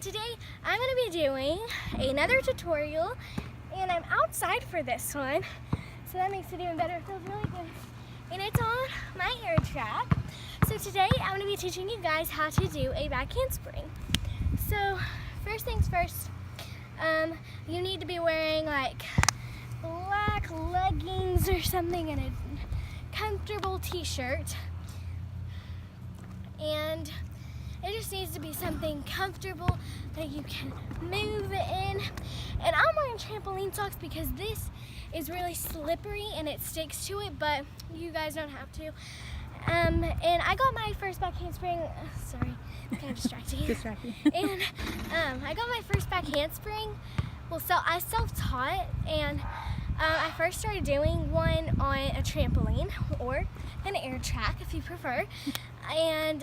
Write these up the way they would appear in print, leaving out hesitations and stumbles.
today I'm going to be doing another tutorial, and I'm outside for this one, so that makes it even better. It feels really good. And it's on my air track. So today I'm going to be teaching you guys how to do a back handspring. So first things first, you need to be wearing like black leggings or something and a comfortable t-shirt. And it just needs to be something comfortable that you can move in. And I'm wearing trampoline socks because this is really slippery and it sticks to it, but you guys don't have to. And I got my first back handspring, sorry, it's kind of distracting. And I got my first back handspring. Well, so I self-taught, and I first started doing one on a trampoline or an air track if you prefer. And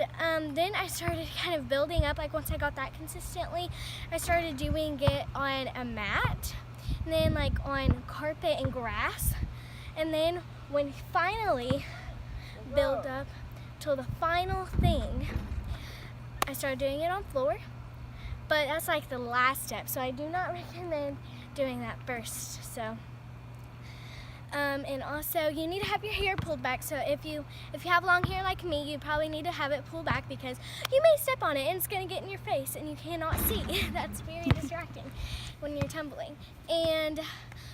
then I started kind of building up, like once I got that consistently, I started doing it on a mat, and then like on carpet and grass. And then when finally build up till the final thing, I started doing it on floor. But that's like the last step, so I do not recommend doing that first. So and also you need to have your hair pulled back. So if you have long hair like me, you probably need to have it pulled back because you may step on it and it's going to get in your face and you cannot see. That's very distracting when you're tumbling. And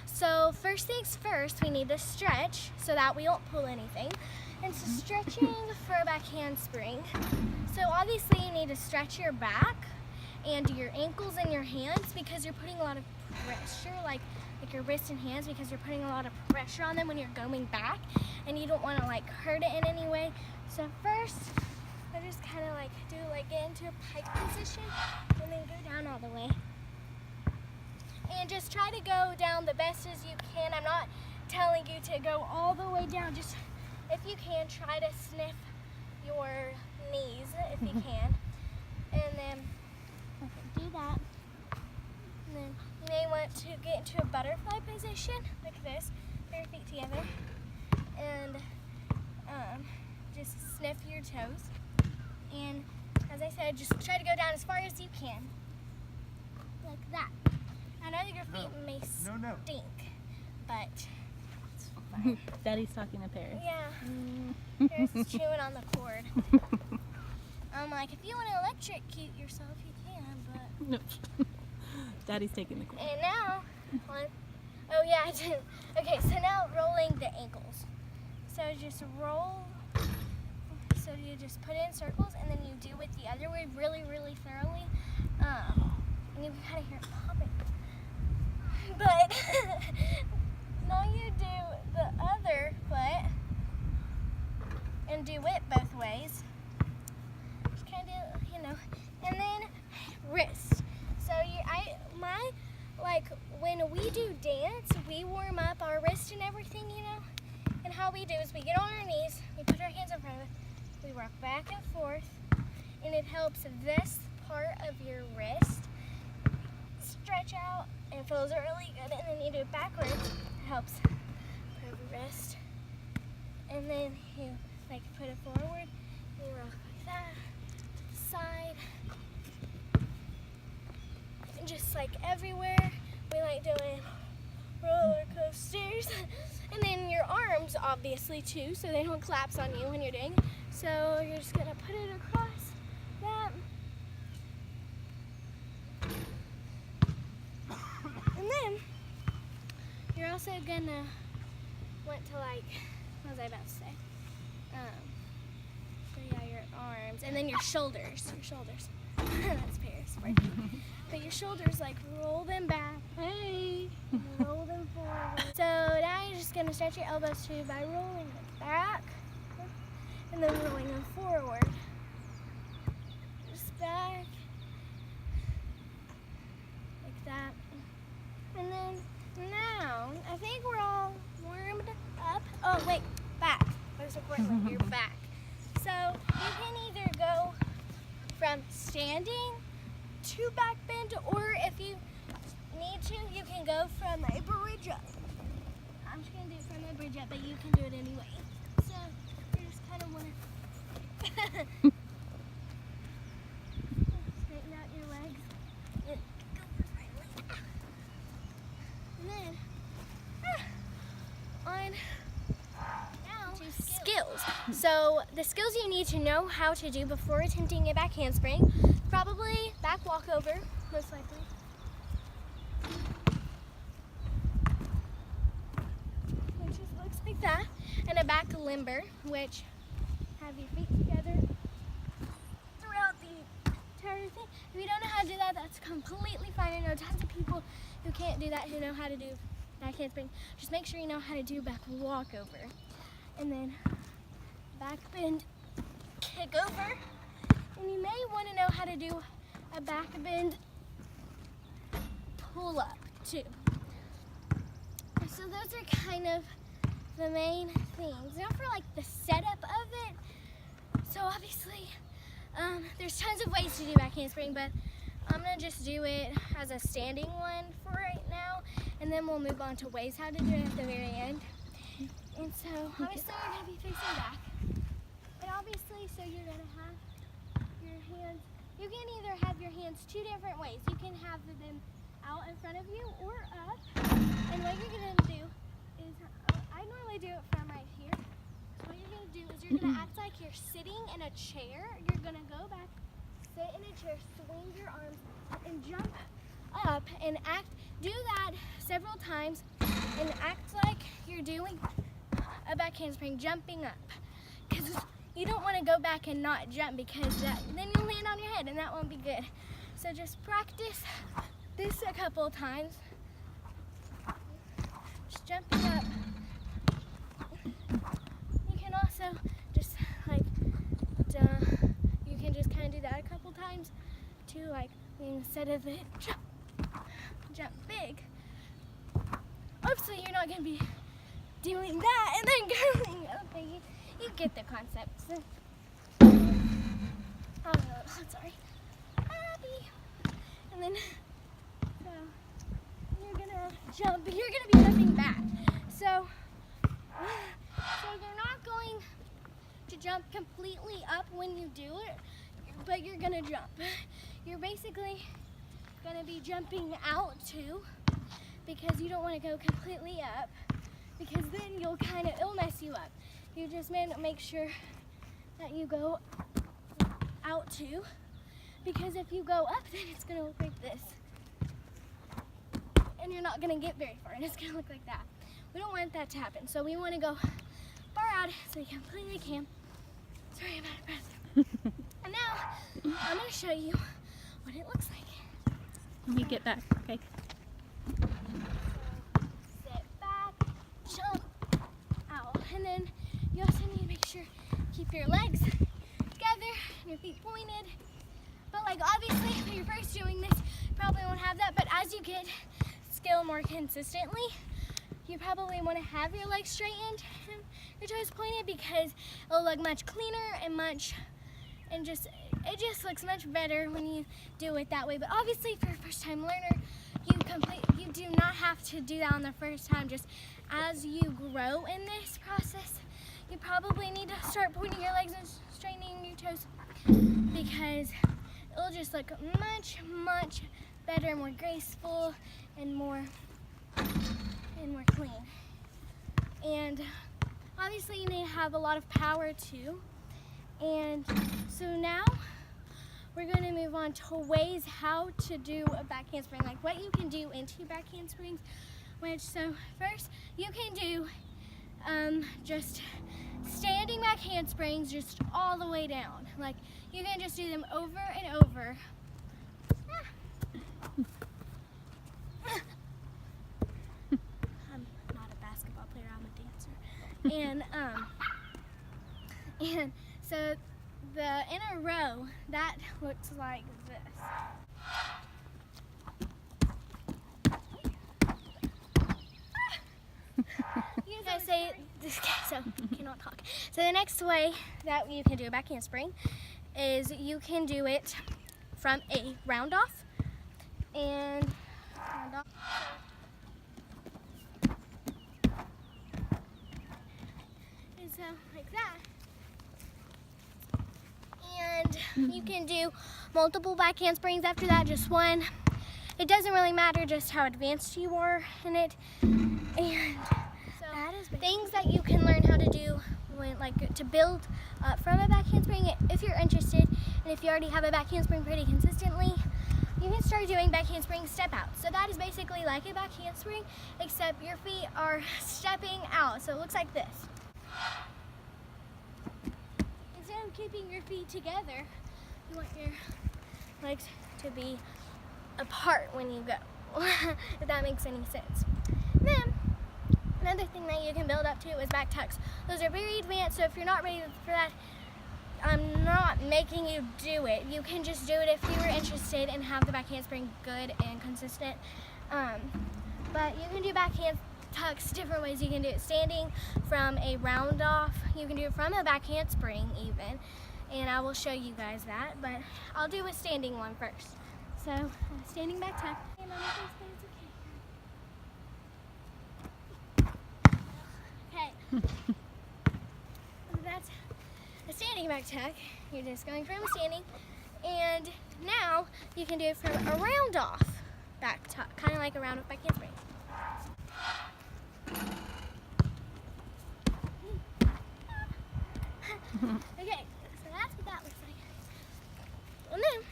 so first things first, we need to stretch so that we don't pull anything. And so stretching for a back handspring. So obviously you need to stretch your back and your ankles and your hands because you're putting a lot of pressure, like your wrists and hands, because you're putting a lot of pressure on them when you're going back, and you don't want to like hurt it in any way. So first, I just kind of like get into a pike position and then go down all the way. And just try to go down the best as you can. I'm not telling you to go all the way down. Just if you can, try to sniff your knees if you can. And then do that. And then you may want to get into a butterfly position like this, put your feet together, and just sniff your toes. And as I said, just try to go down as far as you can, like that. I know that your feet may stink, but it's fine. Daddy's talking to Paris. Yeah, Paris is chewing on the cord. I'm like, if you want to electrocute yourself, you can, but... No. Daddy's taking the cord. And now, oh yeah, I didn't. Okay, so now rolling the ankles. So just roll, so you just put it in circles, and then you do it the other way really, really thoroughly. And you can kind of hear it popping. But now you do the other foot, and do it both ways. Just kind of, and then wrist. So when we do dance, we warm up our wrist and everything, And how we do is we get on our knees, we put our hands in front of us, we rock back and forth, and it helps this part of your wrist stretch out, and it feels really good. And then you do it backwards, it helps improve your wrist. And then you put it forward, you rock like that, to the side. Just like everywhere, we like doing roller coasters. And then your arms obviously too, so they don't collapse on you when you're doing it. So you're just gonna put it across that. And then you're also gonna want to what was I about to say? So yeah, your arms, and then your shoulders. That's Paris for you. But your shoulders, roll them back. Hey! Roll them forward. So now you're just going to stretch your elbows too by rolling them back and then rolling them forward. Just back. Like that. And then now, I think we're all warmed up. Oh, wait. Back. Most importantly, your back. So you can either go from standing to back bend, or if you need to, you can go from a bridge up. I'm just going to do it from a bridge up, but you can do it anyway. So you just kind of want to straighten out your legs. the skills you need to know how to do before attempting a back handspring, probably back walkover, most likely. Which just looks like that. And a back limber, which have your feet together throughout the entire thing. If you don't know how to do that, that's completely fine. I know tons of people who can't do that, who know how to do back handspring. Just make sure you know how to do back walkover. And then back bend, kick over. And you may want to know how to do a back bend pull up too. So those are kind of the main things. Now for like the setup of it. So obviously, there's tons of ways to do back handspring, but I'm gonna just do it as a standing one for right now, and then we'll move on to ways how to do it at the very end. And so obviously you're gonna be facing back. And obviously, so you're gonna have your hands, you can either have your hands two different ways. You can have them out in front of you or up. And what you're gonna do is, I normally do it from right here. So what you're gonna do is you're gonna act like you're sitting in a chair. You're gonna go back, sit in a chair, swing your arms, and jump up and do that several times and act like you're doing a back handspring, jumping up. Because you don't want to go back and not jump, because then you'll land on your head and that won't be good. So just practice this a couple of times. Just jumping up. You can also just like, you can just kind of do that a couple times too, like instead of it jump big. Obviously you're not going to be doing that and then going up. You get the concept. So, oh, sorry. Abby. And then, so you're gonna jump. You're gonna be jumping back. So you're not going to jump completely up when you do it, but you're gonna jump. You're basically gonna be jumping out too, because you don't want to go completely up, because then it'll mess you up. You just make sure that you go out too, because if you go up, then it's gonna look like this. And you're not gonna get very far, and it's gonna look like that. We don't want that to happen, so we wanna go far out so we completely can. Sorry, I'm out of breath. And now, I'm gonna show you what it looks like. Let me get back, okay? Sit back, jump out, and then you also need to make sure keep your legs together and your feet pointed. But like obviously when you're first doing this, you probably won't have that, but as you get skill more consistently, you probably want to have your legs straightened and your toes pointed, because it'll look much cleaner and it just looks much better when you do it that way. But obviously for a first time learner, you do not have to do that on the first time. Just as you grow in this process, you probably need to start pointing your legs and straightening your toes, because it'll just look much, much better, more graceful, and more clean. And obviously you need to have a lot of power too. And so now we're going to move on to ways how to do a back handspring, like what you can do into back handsprings. So first you can do just standing back handsprings, just all the way down. Like you can just do them over and over. I'm not a basketball player, I'm a dancer. And so in a row, that looks like this. You guys say this, so you cannot talk. So the next way that you can do a back handspring is you can do it from a round off and round off. And so like that. And you can do multiple back handsprings after that, just one. It doesn't really matter just how advanced you are in it. And so things that you can learn how to do to build up from a back handspring. If you're interested, and if you already have a back handspring pretty consistently, you can start doing back handspring step out. So that is basically like a back handspring, except your feet are stepping out. So it looks like this. Instead of keeping your feet together, you want your legs to be apart when you go, if that makes any sense. Then, another thing that you can build up to is back tucks. Those are very advanced, so if you're not ready for that, I'm not making you do it. You can just do it if you were interested and have the back handspring good and consistent. But you can do back hand tucks different ways. You can do it standing from a round off. You can do it from a back handspring even. And I will show you guys that, but I'll do a standing one first. So, standing back tuck. And on the face, okay. That's a standing back tuck. You're just going from a standing. And now you can do it from a round off back tuck, kind of like a round off back handspring. Okay, so that's what that looks like. And then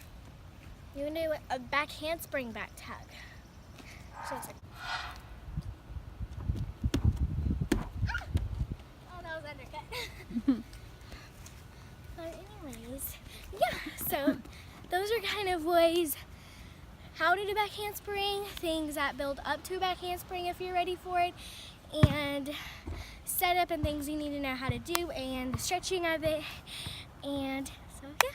you can do a back handspring back tuck. So it's like, oh, that was undercut. But anyways, yeah, so those are kind of ways how to do back handspring, things that build up to a back handspring if you're ready for it, and setup and things you need to know how to do, and the stretching of it, and so yeah.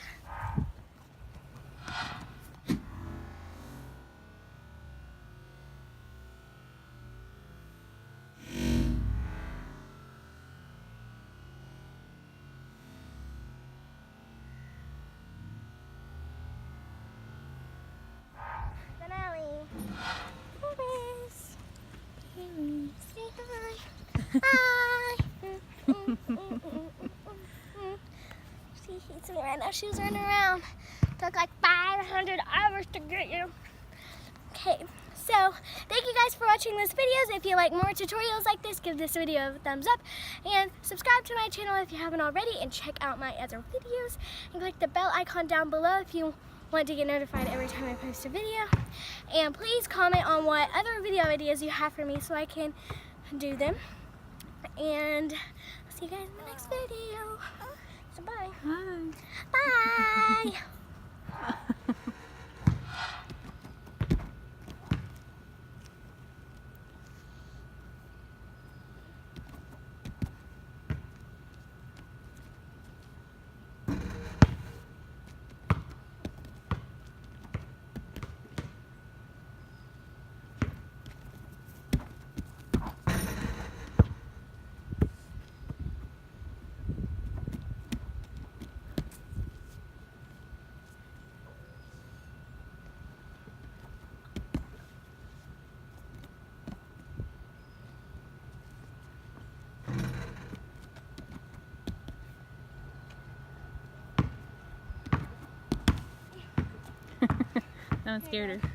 Hi. See, he's sitting right now. She was running around. Took like 500 hours to get you. Okay, so thank you guys for watching this videos. If you like more tutorials like this, give this video a thumbs up and subscribe to my channel if you haven't already, and check out my other videos and click the bell icon down below if you want to get notified every time I post a video. And please comment on what other video ideas you have for me so I can do them. And I'll see you guys in the next video. So bye. Bye. Bye. That one scared her.